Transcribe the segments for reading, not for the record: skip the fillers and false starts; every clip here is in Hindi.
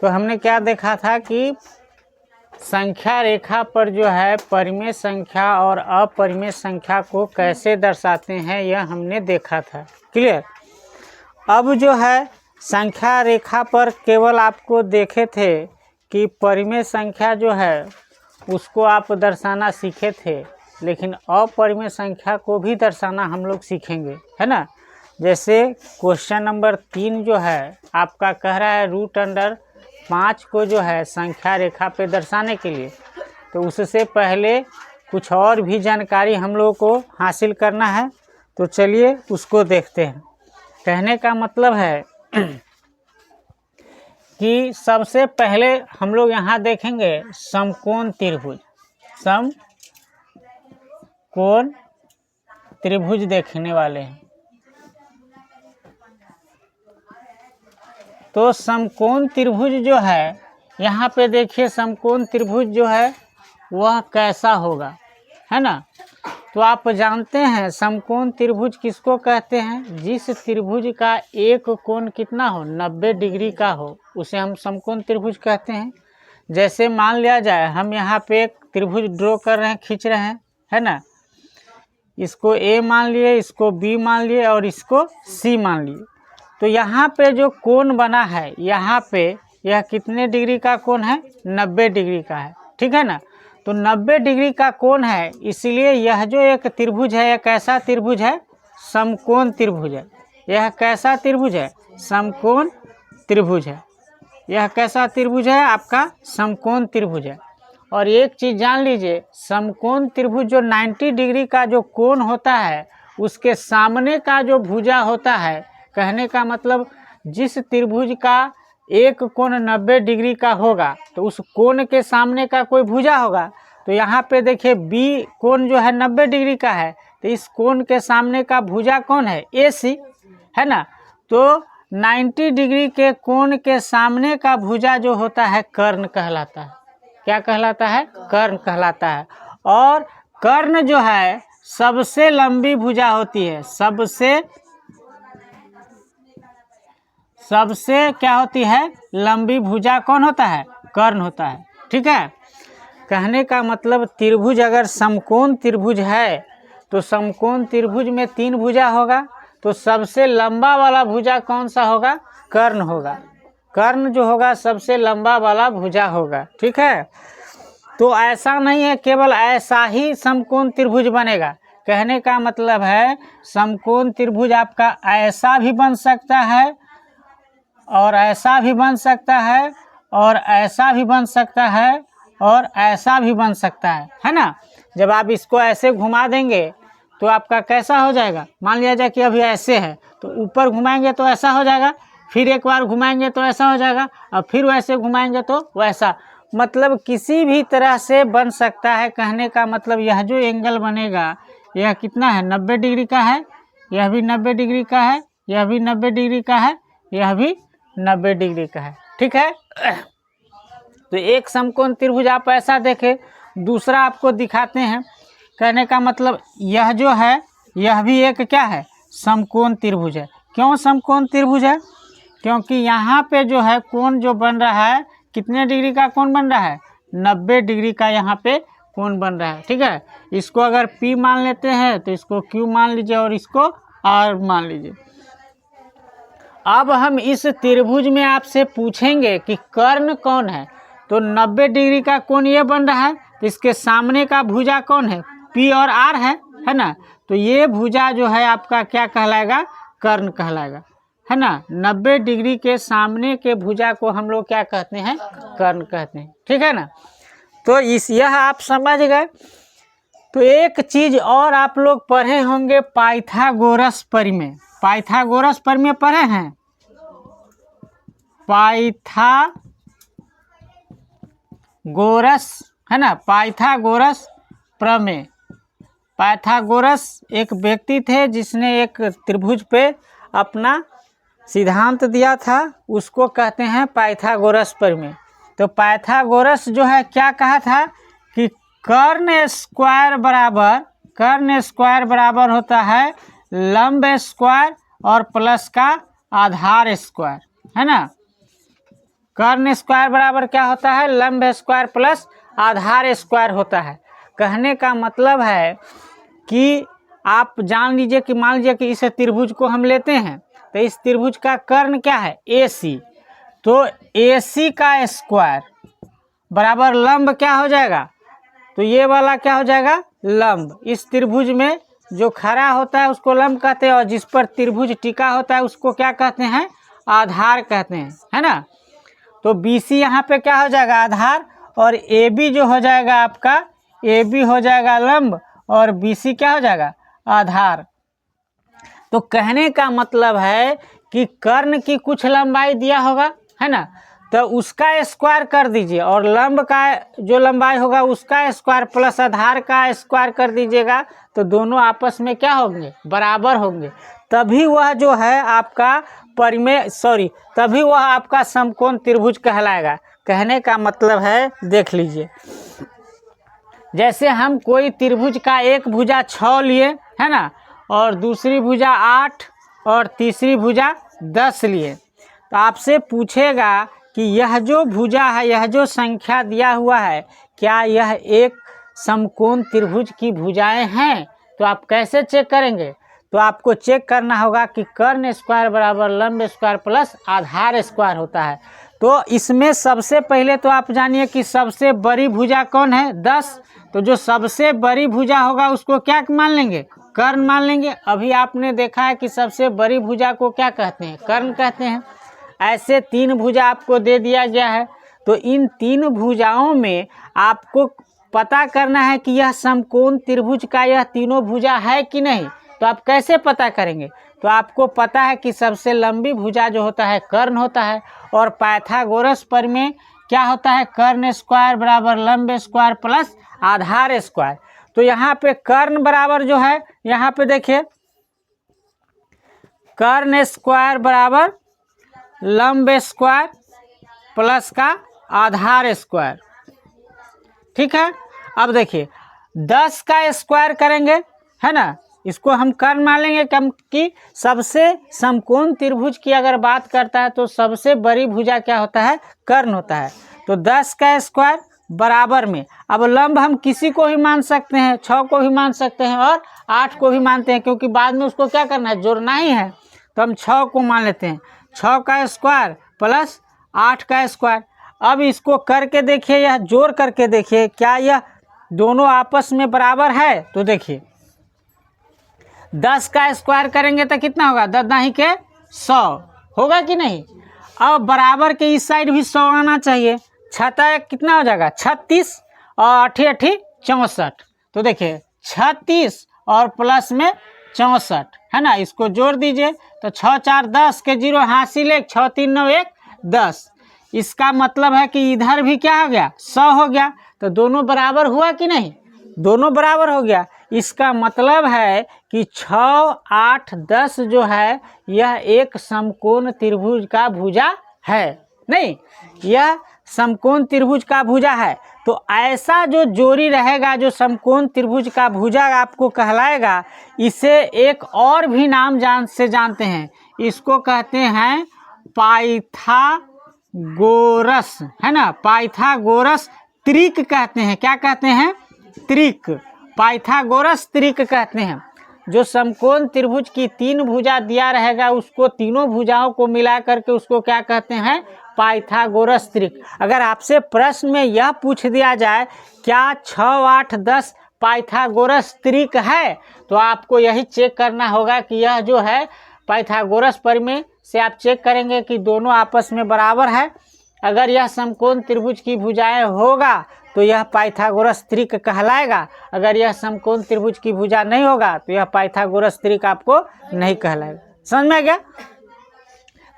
तो हमने क्या देखा था कि संख्या रेखा पर जो है परिमेय संख्या और अपरिमेय संख्या को कैसे दर्शाते हैं यह हमने देखा था। क्लियर। अब जो है संख्या रेखा पर केवल आपको देखे थे कि परिमेय संख्या जो है उसको आप दर्शाना सीखे थे, लेकिन अपरिमेय संख्या को भी दर्शाना हम लोग सीखेंगे, है ना। जैसे क्वेश्चन नंबर 3 जो है आपका कह रहा है √5 को जो है संख्या रेखा पे दर्शाने के लिए, तो उससे पहले कुछ और भी जानकारी हम लोगों को हासिल करना है। तो चलिए उसको देखते हैं। कहने का मतलब है कि सबसे पहले हम लोग यहाँ देखेंगे समकोण त्रिभुज। समकोण त्रिभुज देखने वाले हैं। तो समकोण त्रिभुज जो है यहाँ पे देखिए, समकोण त्रिभुज जो है वह कैसा होगा, है ना। तो आप जानते हैं समकोण त्रिभुज किसको कहते हैं? जिस त्रिभुज का एक कोण कितना हो, 90 डिग्री का हो, उसे हम समकोण त्रिभुज कहते हैं। जैसे मान लिया जाए हम यहाँ पे एक त्रिभुज ड्रॉ कर रहे हैं, खींच रहे हैं, है ना। इसको ए मान लिए, इसको बी मान लिए और इसको सी मान लिए। तो यहाँ पे जो कोण बना है, यहाँ पे यह कितने डिग्री का कोण है? 90 डिग्री का है, ठीक है ना। तो 90 डिग्री का कोण है, इसलिए यह जो एक त्रिभुज है, यह कैसा त्रिभुज है? समकोण त्रिभुज है। यह कैसा त्रिभुज है? समकोण त्रिभुज है। यह कैसा त्रिभुज है? आपका समकोण त्रिभुज है। और एक चीज़ जान लीजिए, समकोण त्रिभुज जो 90 डिग्री का जो कोण होता है, उसके सामने का जो भुजा होता है, कहने का मतलब जिस त्रिभुज का एक कोण 90 डिग्री का होगा तो उस कोण के सामने का कोई भुजा होगा। तो यहाँ पे देखिए बी कोण जो है 90 डिग्री का है, तो इस कोण के सामने का भुजा कौन है? AC, है ना। तो 90 डिग्री के कोण के सामने का भुजा जो होता है कर्ण कहलाता है। क्या कहलाता है? कर्ण कहलाता है। और कर्ण जो है सबसे लंबी भुजा होती है। सबसे क्या होती है? लंबी भुजा कौन होता है? कर्ण होता है, ठीक है। कहने का मतलब त्रिभुज अगर समकोण त्रिभुज है तो समकोण त्रिभुज में 3 भुजा होगा, तो सबसे लंबा वाला भुजा कौन सा होगा? कर्ण होगा। कर्ण जो होगा सबसे लंबा वाला भुजा होगा, ठीक है। तो ऐसा नहीं है केवल ऐसा ही समकोण त्रिभुज बनेगा। कहने का मतलब है समकोण त्रिभुज आपका ऐसा भी बन सकता है और ऐसा भी बन सकता है और ऐसा भी बन सकता है और ऐसा भी बन सकता है ना। जब आप इसको ऐसे घुमा देंगे तो आपका कैसा हो जाएगा? मान लिया जाए कि अभी ऐसे है, तो ऊपर घुमाएंगे तो ऐसा हो जाएगा, फिर एक बार घुमाएंगे तो ऐसा हो जाएगा, और फिर वैसे घुमाएंगे तो वैसा। मतलब किसी भी तरह से बन सकता है। कहने का मतलब यह जो एंगल बनेगा यह कितना है? 90 डिग्री का है, यह भी 90 डिग्री का है, यह भी 90 डिग्री का है, यह भी 90 डिग्री का है, ठीक है। तो एक समकोण त्रिभुज आप ऐसा देखें। दूसरा आपको दिखाते हैं। कहने का मतलब यह जो है यह भी एक क्या है? समकोण त्रिभुज है। क्यों समकोण त्रिभुज है? क्योंकि यहाँ पे जो है कोण जो बन रहा है, कितने डिग्री का कोण बन रहा है? 90 डिग्री का यहाँ पे कोण बन रहा है, ठीक है। इसको अगर P मान लेते हैं तो इसको Q मान लीजिए और इसको R मान लीजिए। अब हम इस त्रिभुज में आपसे पूछेंगे कि कर्ण कौन है। तो 90 डिग्री का कोण ये बन रहा है, तो इसके सामने का भुजा कौन है? P और R है ना। तो ये भुजा जो है आपका क्या कहलाएगा? कर्ण कहलाएगा, है ना। 90 डिग्री के सामने के भुजा को हम लोग क्या कहते हैं? कर्ण कहते हैं, ठीक है ना। तो यह आप समझ गए। तो एक चीज और आप लोग पढ़े होंगे, पाइथागोरस परिमेय। पाइथागोरस परिमेय पढ़े हैं? पाइथागोरस, है ना। पाइथागोरस प्रमेय। पाइथागोरस एक व्यक्ति थे जिसने एक त्रिभुज पे अपना सिद्धांत दिया था, उसको कहते हैं पाइथागोरस प्रमेय। तो पाइथागोरस जो है क्या कहा था कि कर्ण स्क्वायर बराबर होता है लंब स्क्वायर और प्लस का आधार स्क्वायर, है ना। कर्ण स्क्वायर बराबर क्या होता है, लंब स्क्वायर प्लस आधार स्क्वायर होता है। कहने का मतलब है कि आप जान लीजिए कि मान लीजिए कि इस त्रिभुज को हम लेते हैं, तो इस त्रिभुज का कर्ण क्या है, AC। तो AC का स्क्वायर बराबर लंब क्या हो जाएगा, तो ये वाला क्या हो जाएगा, लंब। इस त्रिभुज में जो खड़ा होता है उसको लंब कहते हैं, और जिस पर त्रिभुज टिका होता है उसको क्या कहते हैं, आधार कहते हैं, है ना। तो BC यहाँ पे क्या हो जाएगा, आधार, और AB जो हो जाएगा आपका, AB हो जाएगा लंब, और BC क्या हो जाएगा, आधार। तो कहने का मतलब है कि कर्ण की कुछ लंबाई दिया होगा, है ना, तो उसका स्क्वायर कर दीजिए, और लंब का जो लंबाई होगा उसका स्क्वायर प्लस आधार का स्क्वायर कर दीजिएगा, तो दोनों आपस में क्या होंगे, बराबर होंगे। तभी वह जो है आपका तभी वह आपका समकोण त्रिभुज कहलाएगा। कहने का मतलब है, देख लीजिए, जैसे हम कोई त्रिभुज का एक भुजा 6 लिए, है ना, और दूसरी भुजा 8 और तीसरी भुजा 10 लिए, तो आपसे पूछेगा कि यह जो भुजा है, यह जो संख्या दिया हुआ है, क्या यह एक समकोण त्रिभुज की भुजाएं हैं। तो आप कैसे चेक करेंगे, तो आपको चेक करना होगा कि कर्ण स्क्वायर बराबर लंब स्क्वायर प्लस आधार स्क्वायर होता है। तो इसमें सबसे पहले तो आप जानिए कि सबसे बड़ी भुजा कौन है, 10। तो जो सबसे बड़ी भुजा होगा उसको क्या मान लेंगे, कर्ण मान लेंगे। अभी आपने देखा है कि सबसे बड़ी भुजा को क्या कहते हैं, कर्ण कहते हैं। ऐसे 3 भुजा आपको दे दिया गया है, तो इन 3 भुजाओं में आपको पता करना है कि यह समकोण त्रिभुज का यह तीनों भुजा है कि नहीं। तो आप कैसे पता करेंगे, तो आपको पता है कि सबसे लंबी भुजा जो होता है कर्ण होता है, और पाइथागोरस प्रमेय क्या होता है, कर्ण स्क्वायर बराबर लंब स्क्वायर प्लस आधार स्क्वायर। तो यहाँ पे कर्ण बराबर जो है, यहाँ पे देखिए, कर्ण स्क्वायर बराबर लंब स्क्वायर प्लस का आधार स्क्वायर, ठीक है। अब देखिए 10 का स्क्वायर करेंगे, है ना, इसको हम कर्ण मान लेंगे कि सबसे समकोण त्रिभुज की अगर बात करता है तो सबसे बड़ी भुजा क्या होता है, कर्ण होता है। तो 10 का स्क्वायर बराबर में, अब लंब हम किसी को भी मान सकते हैं, 6 को भी मान सकते हैं और 8 को भी मानते हैं, क्योंकि बाद में उसको क्या करना है, जोड़ना ही है। तो हम 6 को मान लेते हैं, 6 का स्क्वायर प्लस 8 का स्क्वायर। अब इसको करके देखिए, यह जोड़ करके देखिए, क्या यह दोनों आपस में बराबर है। तो देखिए 10 का स्क्वायर करेंगे तो कितना होगा, 10 दाही के 100 होगा कि नहीं। अब बराबर के इस साइड भी 100 आना चाहिए, 6 कितना हो जाएगा, 36 और 8 8 64। तो देखिए 36 और प्लस में 64, है ना, इसको जोड़ दीजिए, तो 6 4 10 के 0 हासिल 1, 6 3 9 1 10। इसका मतलब है कि इधर भी क्या हो गया, 100 हो गया। तो दोनों बराबर हुआ कि नहीं, दोनों बराबर हो गया। इसका मतलब है कि 6 8 10 जो है यह एक समकोण त्रिभुज का भुजा है, नहीं, यह समकोण त्रिभुज का भुजा है। तो ऐसा जो जोड़ी रहेगा जो समकोण त्रिभुज का भुजा आपको कहलाएगा, इसे एक और भी नाम से जानते हैं, इसको कहते हैं पाइथागोरस, है ना, पाइथागोरस त्रिक कहते हैं। क्या कहते हैं, त्रिक, पाइथागोरस त्रिक कहते हैं। जो समकोण त्रिभुज की 3 भुजा दिया रहेगा उसको तीनों भुजाओं को मिला करके उसको क्या कहते हैं, पाइथागोरस त्रिक। अगर आपसे प्रश्न में यह पूछ दिया जाए क्या 6 8 10 पाइथागोरस त्रिक है, तो आपको यही चेक करना होगा कि यह जो है पाइथागोरस प्रमेय से आप चेक करेंगे कि दोनों आपस में बराबर है। अगर यह समकोण त्रिभुज की भुजाएं होगा तो यह पाइथागोरस त्रिक कहलाएगा। अगर यह समकोण त्रिभुज की भुजा नहीं होगा तो यह पाइथागोरस त्रिक आपको नहीं कहलाएगा। समझ में आ गया।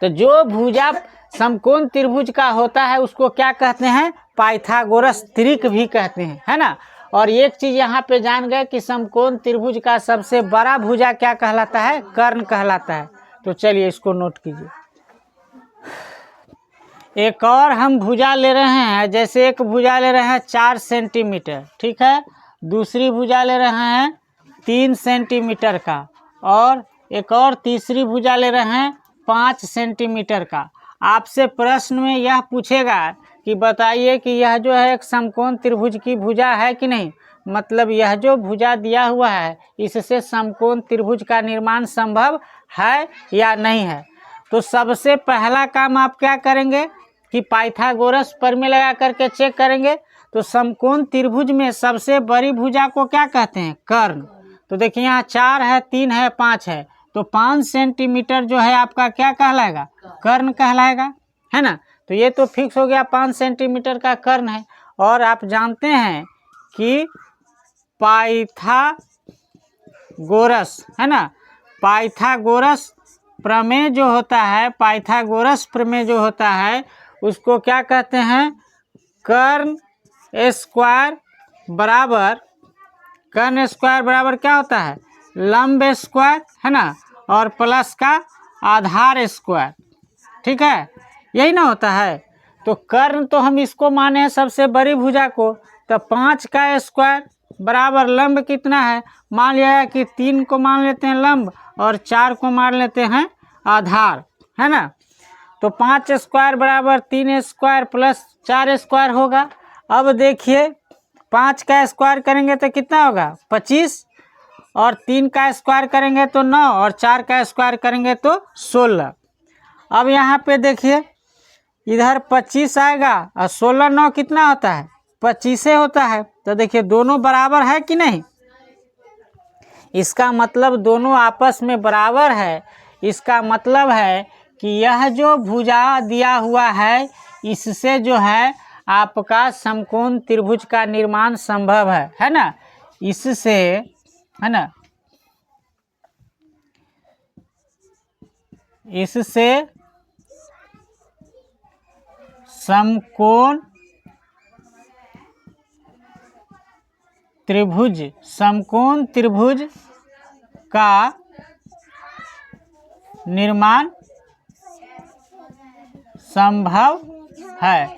तो जो भुजा समकोण त्रिभुज का होता है उसको क्या कहते हैं, पाइथागोरस त्रिक भी कहते हैं, है ना। और एक चीज यहाँ पे जान गए कि समकोण त्रिभुज का सबसे बड़ा भुजा क्या कहलाता है, कर्ण कहलाता है। तो चलिए इसको नोट कीजिए। एक और हम भुजा ले रहे हैं, जैसे एक भुजा ले रहे हैं 4 सेंटीमीटर, ठीक है, दूसरी भुजा ले रहे हैं 3 सेंटीमीटर का, और एक और तीसरी भुजा ले रहे हैं 5 सेंटीमीटर का। आपसे प्रश्न में यह पूछेगा कि बताइए कि यह जो है एक समकोण त्रिभुज की भुजा है कि नहीं, मतलब यह जो भुजा दिया हुआ है इससे समकोण त्रिभुज का निर्माण संभव है या नहीं है। तो सबसे पहला काम आप क्या करेंगे कि पाइथागोरस प्रमेय लगा करके चेक करेंगे। तो समकोण त्रिभुज में सबसे बड़ी भुजा को क्या कहते हैं, कर्ण। तो देखिए यहाँ 4 है, 3 है, 5 है, तो 5 सेंटीमीटर जो है आपका क्या कहलाएगा, कर्ण कहलाएगा, है ना। तो ये तो फिक्स हो गया 5 सेंटीमीटर का कर्ण है। और आप जानते हैं कि पाइथागोरस, है ना, पाइथागोरस प्रमेय जो होता है, पाइथागोरस प्रमेय जो होता है उसको क्या कहते हैं, कर्ण स्क्वायर बराबर, कर्ण स्क्वायर बराबर क्या होता है, लंब स्क्वायर, है ना, और प्लस का आधार स्क्वायर, ठीक है, यही ना होता है। तो कर्ण तो हम इसको माने हैं सबसे बड़ी भुजा को, तो 5 का स्क्वायर बराबर लंब कितना है, मान लिया कि 3 को मान लेते हैं लंब और 4 को मान लेते हैं आधार, है ना। तो 5 स्क्वायर बराबर 3 स्क्वायर प्लस 4 स्क्वायर होगा। अब देखिए 5 का स्क्वायर करेंगे तो कितना होगा 25, और 3 का स्क्वायर करेंगे तो 9, और 4 का स्क्वायर करेंगे तो 16। अब यहाँ पे देखिए इधर 25 आएगा और 16 9 कितना होता है, 25 होता है। तो देखिए दोनों बराबर है कि नहीं, इसका मतलब दोनों आपस में बराबर है। इसका मतलब है कि यह जो भुजा दिया हुआ है इससे जो है आपका समकोण त्रिभुज का निर्माण संभव है ना, इससे, है ना, इससे समकोण त्रिभुज, समकोण त्रिभुज का निर्माण संभव है,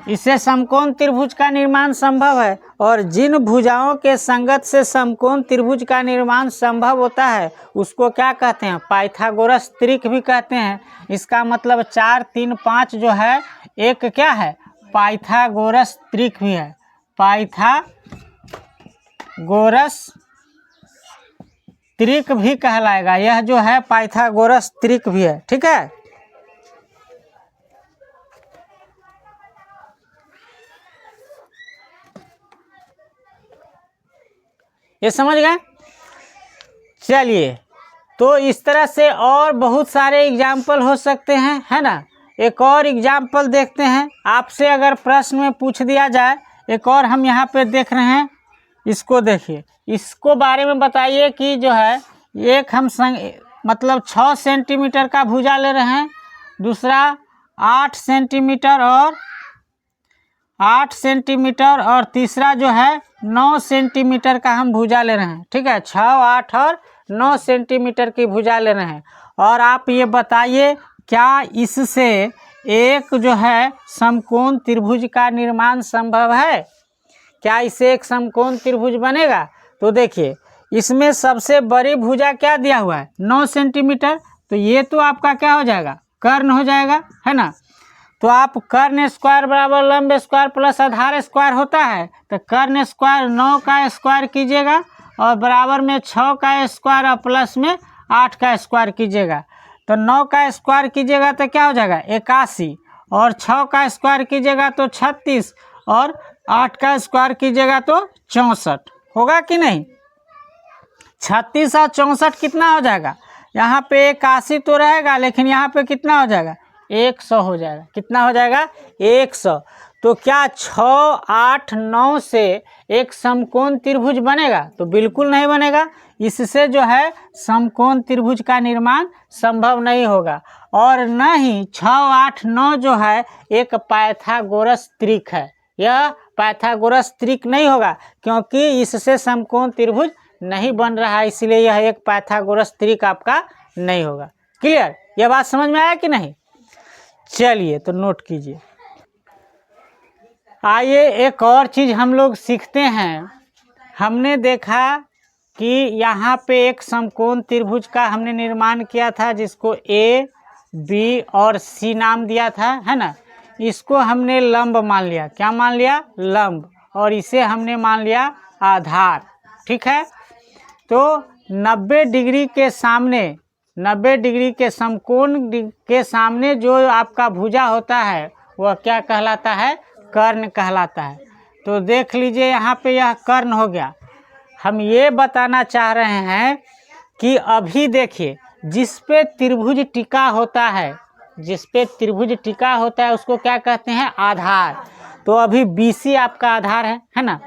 इससे समकोण त्रिभुज का निर्माण संभव है। और जिन भुजाओं के संगत से समकोण त्रिभुज का निर्माण संभव होता है उसको क्या कहते हैं, पाइथागोरस त्रिक भी कहते हैं। इसका मतलब 4 3 5 जो है एक क्या है, पाइथागोरस त्रिक भी है, पाइथागोरस त्रिक भी कहलाएगा, यह जो है पाइथागोरस त्रिक भी है, ठीक है। ये समझ गए। चलिए, तो इस तरह से और बहुत सारे एग्जाम्पल हो सकते हैं, है ना। एक और एग्जाम्पल देखते हैं, आपसे अगर प्रश्न में पूछ दिया जाए, एक और हम यहाँ पे देख रहे हैं, इसको देखिए, इसको बारे में बताइए कि जो है एक हम मतलब 6 सेंटीमीटर का भुजा ले रहे हैं, दूसरा 8 सेंटीमीटर और 8 सेंटीमीटर, और तीसरा जो है 9 सेंटीमीटर का हम भुजा ले रहे हैं, ठीक है। 6 8 और 9 सेंटीमीटर की भुजा ले रहे हैं। और आप ये बताइए क्या इससे एक जो है समकोण त्रिभुज का निर्माण संभव है, क्या इससे एक समकोण त्रिभुज बनेगा। तो देखिए इसमें सबसे बड़ी भुजा क्या दिया हुआ है, 9 सेंटीमीटर, तो ये तो आपका क्या हो जाएगा, कर्ण हो जाएगा, है ना। तो आप कर्ण स्क्वायर बराबर लंब स्क्वायर प्लस आधार स्क्वायर होता है, तो कर्ण स्क्वायर 9 का स्क्वायर कीजिएगा और बराबर में 6 का स्क्वायर और प्लस में 8 का स्क्वायर कीजिएगा। तो 9 का स्क्वायर कीजिएगा तो क्या हो जाएगा 81, और 6 का स्क्वायर कीजिएगा तो 36, और 8 का स्क्वायर कीजिएगा तो 64, होगा कि नहीं। 36 और 64 कितना हो जाएगा, यहाँ पे 81 तो रहेगा लेकिन यहाँ पे कितना हो जाएगा 100 हो जाएगा, कितना हो जाएगा 100। तो क्या 6 8 9 से एक समकोण त्रिभुज बनेगा, तो बिल्कुल नहीं बनेगा, इससे जो है समकोण त्रिभुज का निर्माण संभव नहीं होगा। और न ही 6 8 9 जो है एक पाइथागोरस त्रिक है, यह पाइथागोरस त्रिक नहीं होगा क्योंकि इससे समकोण त्रिभुज नहीं बन रहा है, इसलिए यह एक पाइथागोरस त्रिक आपका नहीं होगा। क्लियर, यह बात समझ में आया कि नहीं। चलिए तो नोट कीजिए। आइए एक और चीज़ हम लोग सीखते हैं। हमने देखा कि यहाँ पे एक समकोण त्रिभुज का हमने निर्माण किया था जिसको ए बी और सी नाम दिया था, है ना, इसको हमने लंब मान लिया। क्या मान लिया? लंब। और इसे हमने मान लिया आधार। ठीक है, तो 90 डिग्री के सामने, 90 डिग्री के समकोण के सामने जो आपका भुजा होता है वह क्या कहलाता है? कर्ण कहलाता है। तो देख लीजिए यहाँ पे यह कर्ण हो गया। हम ये बताना चाह रहे हैं कि अभी देखिए जिस पे त्रिभुज टिका होता है, जिस पे त्रिभुज टिका होता है उसको क्या कहते हैं? आधार। तो अभी BC आपका आधार है ना।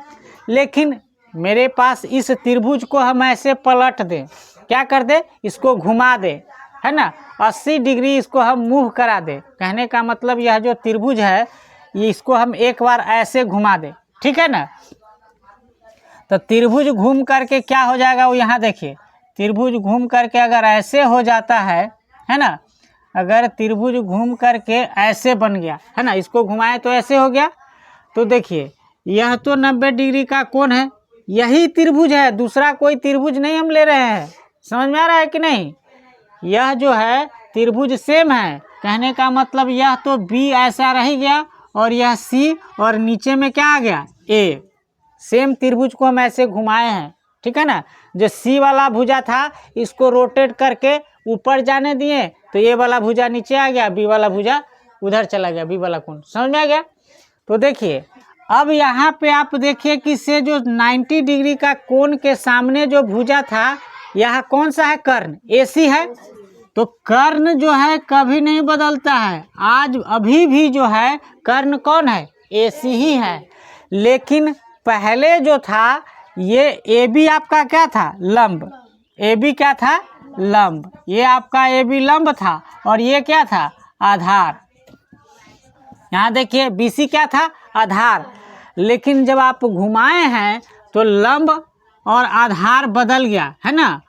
लेकिन मेरे पास इस त्रिभुज को हम ऐसे पलट दें, क्या कर दे? इसको घुमा दे, है ना, 80 डिग्री इसको हम मूव करा दे। कहने का मतलब यह जो त्रिभुज है ये इसको हम एक बार ऐसे घुमा दे, ठीक है ना। तो त्रिभुज घूम करके क्या हो जाएगा? वो यहाँ देखिए, त्रिभुज घूम करके अगर ऐसे हो जाता है ना, अगर त्रिभुज घूम करके ऐसे बन गया, है ना, इसको घुमाए तो ऐसे हो गया। तो देखिए यह तो 90 डिग्री का कोण है, यही त्रिभुज है, दूसरा कोई त्रिभुज नहीं हम ले रहे हैं। समझ में आ रहा है कि नहीं? यह जो है त्रिभुज सेम है। कहने का मतलब यह तो B ऐसा रह गया और यह C और नीचे में क्या आ गया? A। सेम त्रिभुज को हम ऐसे घुमाए हैं, ठीक है ना। जो C वाला भुजा था इसको रोटेट करके ऊपर जाने दिए तो ये वाला भुजा नीचे आ गया, B वाला भुजा उधर चला गया, B वाला कोण। समझ में आ गया? तो देखिए अब यहाँ पे आप देखिए कि से जो 90 डिग्री का कोण के सामने जो भुजा था, यह कौन सा है? कर्ण, AC है। तो कर्ण जो है कभी नहीं बदलता है। आज अभी भी जो है कर्ण कौन है? AC ही है। लेकिन पहले जो था ये AB आपका क्या था? लंब। AB क्या था? लंब। ये आपका AB लंब था और ये क्या था? आधार। यहाँ देखिए BC क्या था? आधार। लेकिन जब आप घुमाए हैं तो लंब और आधार बदल गया, है ना।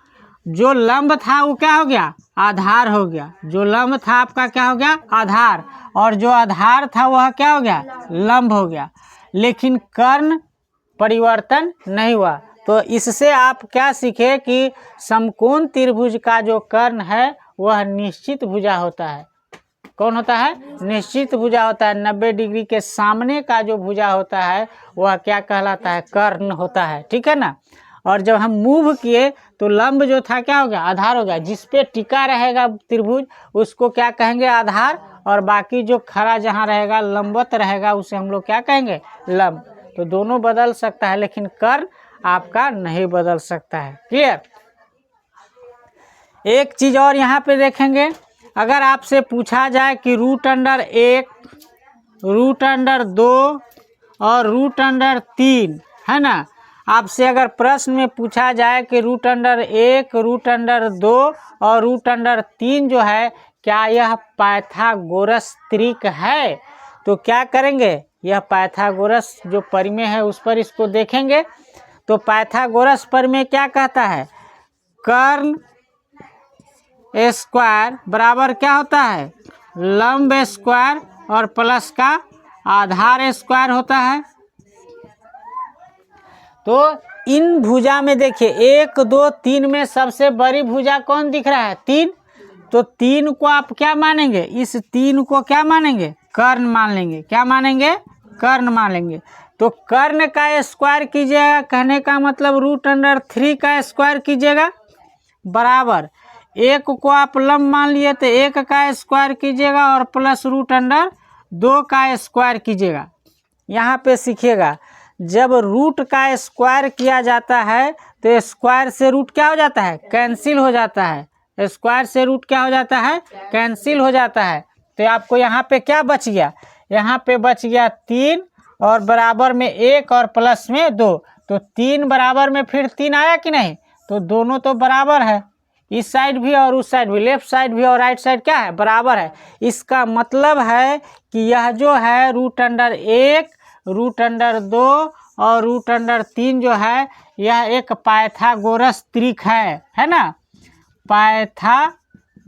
जो लंब था वो क्या हो गया? आधार हो गया। जो लंब था आपका क्या हो गया? आधार। और जो आधार था वह क्या हो गया? लंब हो गया। लेकिन कर्ण परिवर्तन नहीं हुआ। तो इससे आप क्या सीखे कि समकोण त्रिभुज का जो कर्ण है वह निश्चित भुजा होता है। कौन होता है? निश्चित भुजा होता है। 90 डिग्री के सामने का जो भुजा होता है वह क्या कहलाता है? कर्ण होता है, ठीक है ना। और जब हम मूव किए तो लंब जो था क्या हो गया? आधार हो गया। जिस पे टिका रहेगा त्रिभुज उसको क्या कहेंगे? आधार। और बाकी जो खड़ा जहाँ रहेगा, लंबवत रहेगा, उसे हम लोग क्या कहेंगे? लंब। तो दोनों बदल सकता है लेकिन कर्ण आपका नहीं बदल सकता है। क्लियर? एक चीज और यहाँ पे देखेंगे, अगर आपसे पूछा जाए कि √1, √2 और √3, है ना, आपसे अगर प्रश्न में पूछा जाए कि √1, √2 और √3 जो है क्या यह पाइथागोरस त्रिक है, तो क्या करेंगे? यह पाइथागोरस जो परिमेय है उस पर इसको देखेंगे। तो पाइथागोरस परिमेय क्या कहता है? कर्ण स्क्वायर बराबर क्या होता है? लंब स्क्वायर और प्लस का आधार स्क्वायर होता है। तो इन भुजा में देखिए 1, 2, 3 में सबसे बड़ी भुजा कौन दिख रहा है? 3। तो 3 को आप क्या मानेंगे? इस 3 को क्या मानेंगे? कर्ण मान लेंगे। क्या मानेंगे? कर्ण मान लेंगे। तो कर्ण का स्क्वायर कीजिएगा, कहने का मतलब √3 का स्क्वायर कीजिएगा, बराबर 1 को आप लंब मान लिए तो 1 का स्क्वायर कीजिएगा और प्लस √2 का स्क्वायर कीजिएगा। यहाँ पे सीखिएगा, जब रूट का स्क्वायर किया जाता है तो स्क्वायर से रूट क्या हो जाता है? कैंसिल हो जाता है। स्क्वायर से रूट क्या हो जाता है? कैंसिल हो जाता है। तो आपको यहाँ पे क्या बच गया? यहाँ पे बच गया 3 और बराबर में 1 और प्लस में 2। तो 3 बराबर में फिर 3 आया कि नहीं? तो दोनों तो बराबर है, इस साइड भी और उस साइड भी, लेफ्ट साइड भी और राइट साइड क्या है? बराबर है। इसका मतलब है कि यह जो है √1, √2 और √3 जो है यह एक पाइथागोरस त्रिक है ना। पाइथागोरस,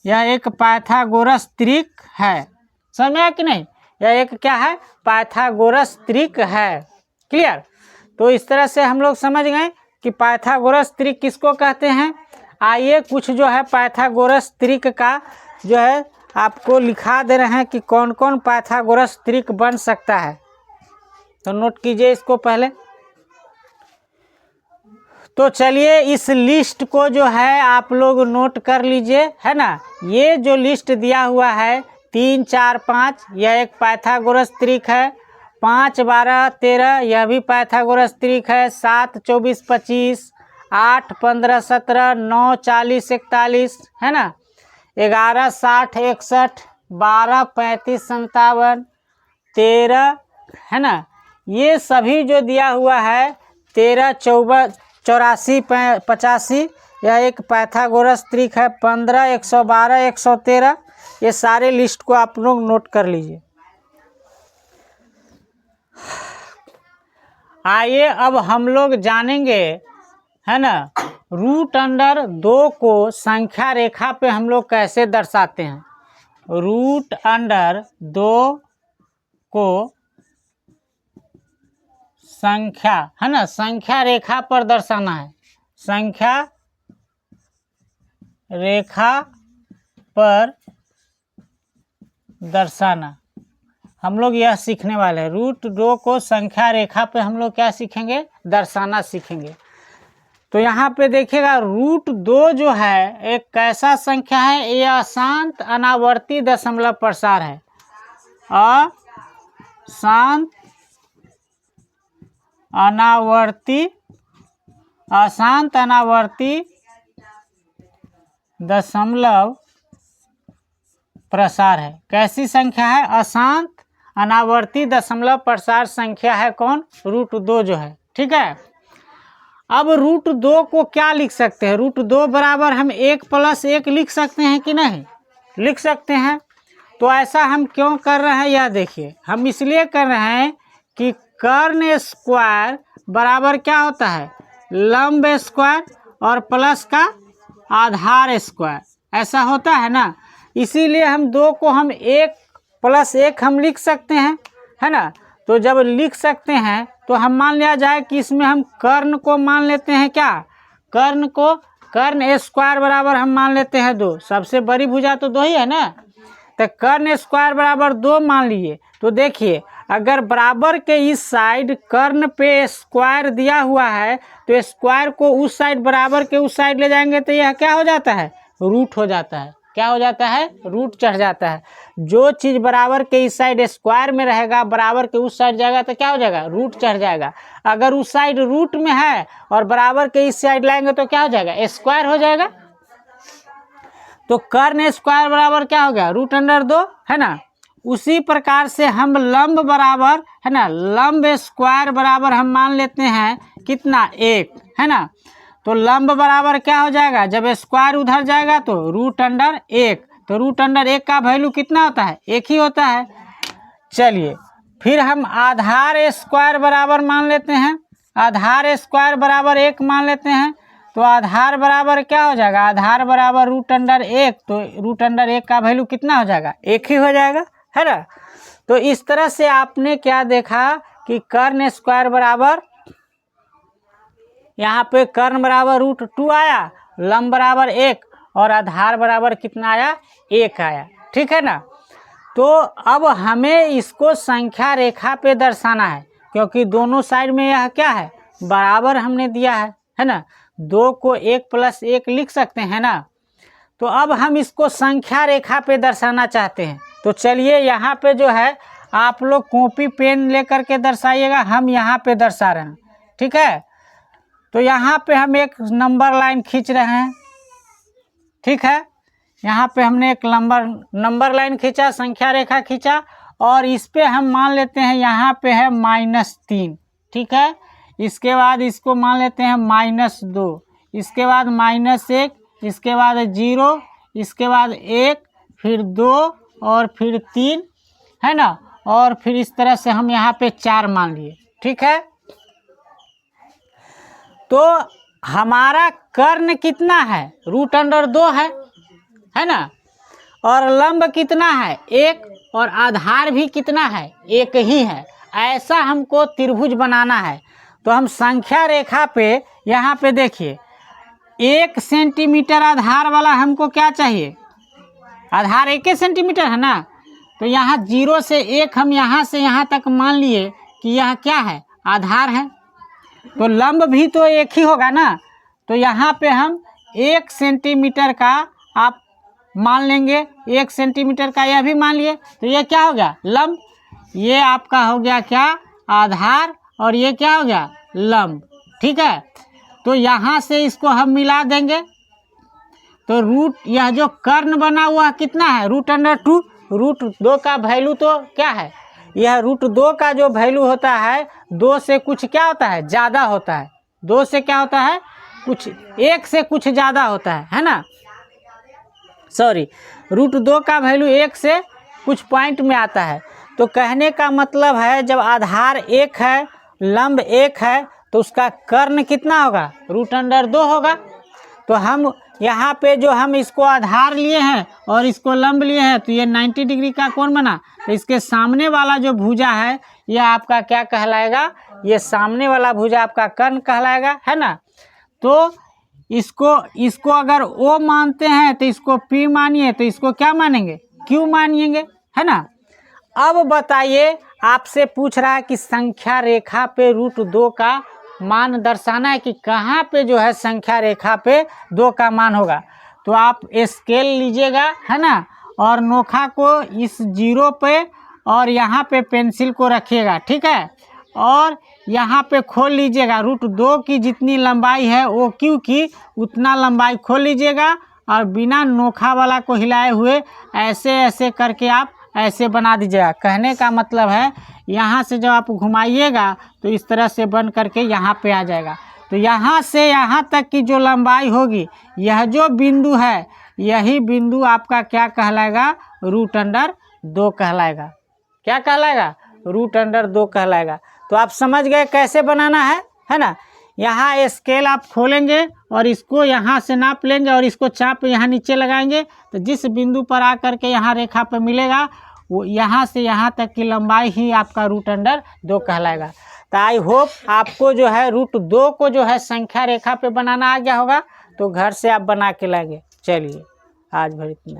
यह एक पाइथागोरस त्रिक है। समझ में आया कि नहीं? यह एक क्या है? पाइथागोरस त्रिक है। क्लियर? तो इस तरह से हम लोग समझ गए कि पाइथागोरस त्रिक किसको कहते हैं? आइए कुछ जो है पाइथागोरस त्रिक का जो है आपको लिखा दे रहे हैं कि कौन कौन पाइथागोरस त्रिक बन सकता है। तो नोट कीजिए इसको पहले। तो चलिए इस लिस्ट को जो है आप लोग नोट कर लीजिए, है ना। ये जो लिस्ट दिया हुआ है 3 4 5 यह एक पाइथागोरस त्रिक है। 5 12 13 यह भी पाइथागोरस त्रिक है। 7 24 25 8 15 17 9 40 41 है ना। 11 60 61 12 35 57 13 है ना। ये सभी जो दिया हुआ है 13 14 84 85 यह एक पाइथागोरस त्रिक है। 15 112 113 ये सारे लिस्ट को आप लोग नोट कर लीजिए। आइए अब हम लोग जानेंगे, है ना, रूट अंडर 2 को संख्या रेखा पे हम लोग कैसे दर्शाते हैं। रूट अंडर 2 को संख्या, है ना, संख्या रेखा पर दर्शाना है। संख्या रेखा पर दर्शाना हम लोग यह सीखने वाले हैं। रूट 2 को संख्या रेखा पे हम लोग क्या सीखेंगे, दर्शाना सीखेंगे। तो यहाँ पे देखिएगा रूट 2 जो है एक कैसा संख्या है, ये अशांत अनावर्ती दशमलव प्रसार है। अशांत अनावर्ती दशमलव प्रसार है। कैसी संख्या है, अशांत अनावर्ती दशमलव प्रसार संख्या है कौन, रूट 2 जो है। ठीक है। अब रूट 2 को क्या लिख सकते हैं, रूट 2 बराबर हम 1 + 1 लिख सकते हैं कि नहीं, लिख सकते हैं। तो ऐसा हम क्यों कर रहे हैं यह देखिए। हम इसलिए कर रहे हैं कि कर्ण स्क्वायर बराबर क्या होता है, लंब स्क्वायर और प्लस का आधार स्क्वायर, ऐसा होता है ना। इसीलिए हम 2 को हम 1 + 1 हम लिख सकते हैं, है ना। तो जब लिख सकते हैं तो हम मान लिया जाए कि इसमें हम कर्ण को मान लेते हैं, क्या, कर्ण को, कर्ण स्क्वायर बराबर हम मान लेते हैं 2। सबसे बड़ी भुजा तो 2 ही है ना। तो कर्ण स्क्वायर बराबर 2 मान लिए। तो देखिए अगर बराबर के इस साइड कर्ण पे स्क्वायर दिया हुआ है तो स्क्वायर को उस साइड बराबर के उस साइड ले जाएंगे तो यह क्या हो जाता है, रूट हो जाता है। क्या हो जाता है, रूट चढ़ जाता है। जो चीज़ बराबर के इस साइड स्क्वायर में रहेगा बराबर के उस साइड जाएगा तो क्या हो जाएगा, रूट चढ़ जाएगा। अगर उस साइड रूट में है और बराबर के इस साइड लाएंगे तो क्या हो जाएगा, स्क्वायर हो जाएगा। तो कर्ण स्क्वायर बराबर क्या हो गया, रूट अंडर 2, है ना। उसी प्रकार से हम लंब बराबर, है ना, लंब स्क्वायर बराबर हम मान लेते हैं कितना, 1, है ना। तो लंब बराबर क्या हो जाएगा, जब स्क्वायर उधर जाएगा तो रूट अंडर 1। तो रूट अंडर 1 का वैल्यू कितना होता है, 1 ही होता है। चलिए फिर हम आधार स्क्वायर बराबर मान लेते हैं। आधार स्क्वायर बराबर 1 मान लेते हैं। तो आधार बराबर क्या हो जाएगा, आधार बराबर रूट अंडर 1। तो रूट अंडर 1 का वैल्यू कितना हो जाएगा, 1 ही हो जाएगा, है ना। तो इस तरह से आपने क्या देखा कि कर्ण स्क्वायर बराबर, यहाँ पे कर्ण बराबर रूट 2 आया, लंब बराबर 1 और आधार बराबर कितना आया, 1 आया। ठीक है ना। तो अब हमें इसको संख्या रेखा पे दर्शाना है क्योंकि दोनों साइड में यह क्या है, बराबर हमने दिया है ना। 2 को 1 + 1 लिख सकते हैं ना। तो अब हम इसको संख्या रेखा पे दर्शाना चाहते हैं। तो चलिए यहाँ पे जो है आप लोग कॉपी पेन लेकर के दर्शाइएगा, हम यहाँ पे दर्शा रहे हैं। ठीक है। तो यहाँ पे हम एक नंबर लाइन खींच रहे हैं। ठीक है। यहाँ पे हमने एक नंबर लाइन खींचा, संख्या रेखा खींचा और इस पे हम मान लेते हैं यहाँ पे है -3। ठीक है। इसके बाद इसको मान लेते हैं -2, इसके बाद -1, इसके बाद 0, इसके बाद 1, फिर 2 और फिर 3, है ना। और फिर इस तरह से हम यहाँ पे 4 मान लिए। ठीक है। तो हमारा कर्ण कितना है, रूट अंडर 2 है ना। और लंब कितना है, 1, और आधार भी कितना है, 1 ही है। ऐसा हमको त्रिभुज बनाना है। तो हम संख्या रेखा पे यहाँ पे देखिए 1 सेंटीमीटर आधार वाला हमको क्या चाहिए, आधार 1 सेंटीमीटर है ना, तो यहाँ 0 से 1 हम यहाँ से यहाँ तक मान लिए कि यह क्या है, आधार है। तो लंब भी तो एक ही होगा ना, तो यहाँ पे हम 1 सेंटीमीटर का आप मान लेंगे, 1 सेंटीमीटर का यह भी मान लिए, तो ये क्या हो गया, लंब। ये आपका हो गया क्या, आधार, और ये क्या हो गया, लंब। ठीक है, तो यहाँ से इसको हम मिला देंगे, तो रूट, यह जो कर्ण बना हुआ कितना है, √2। √2 का वैल्यू तो क्या है, यह √2 का जो वैल्यू होता है 2 से कुछ क्या होता है, ज़्यादा होता है। 2 से क्या होता है, कुछ 1 से कुछ ज़्यादा होता है ना, सॉरी, √2 का वैल्यू 1 से कुछ पॉइंट में आता है। तो कहने का मतलब है जब आधार 1 है, लंब 1 है, तो उसका कर्ण कितना होगा, √2 होगा। तो हम यहाँ पे जो हम इसको आधार लिए हैं और इसको लंब लिए हैं, तो ये 90 डिग्री का कोण बना। तो इसके सामने वाला जो भुजा है यह आपका क्या कहलाएगा, ये सामने वाला भुजा आपका कर्ण कहलाएगा, है ना। तो इसको अगर O मानते हैं तो इसको P मानिए, तो इसको क्या मानेंगे, Q मानिएंगे, है ना। अब बताइए, आपसे पूछ रहा है कि संख्या रेखा पे √2 का मान दर्शाना है कि कहाँ पे जो है संख्या रेखा पे 2 का मान होगा। तो आप स्केल लीजिएगा, है ना, और नोखा को इस 0 पे और यहाँ पे पेंसिल को रखिएगा, ठीक है, और यहाँ पे खोल लीजिएगा, √2 की जितनी लंबाई है OQ की उतना लंबाई खोल लीजिएगा, और बिना नोखा वाला को हिलाए हुए ऐसे ऐसे करके आप ऐसे बना दीजिएगा। कहने का मतलब है यहाँ से जब आप घुमाइएगा तो इस तरह से बन करके यहाँ पे आ जाएगा। तो यहाँ से यहाँ तक की जो लंबाई होगी, यह जो बिंदु है, यही बिंदु आपका क्या कहलाएगा, √2 कहलाएगा। क्या कहलाएगा, √2 कहलाएगा। तो आप समझ गए कैसे बनाना है ना। यहाँ स्केल आप खोलेंगे और इसको यहाँ से नाप लेंगे और इसको चाप यहाँ नीचे लगाएंगे, तो जिस बिंदु पर आकर के यहाँ रेखा पर मिलेगा वो यहाँ से यहाँ तक की लंबाई ही आपका √2 कहलाएगा। तो आई होप आपको जो है √2 को जो है संख्या रेखा पे बनाना आ गया होगा, तो घर से आप बना के लाएंगे। चलिए आज भर इतना।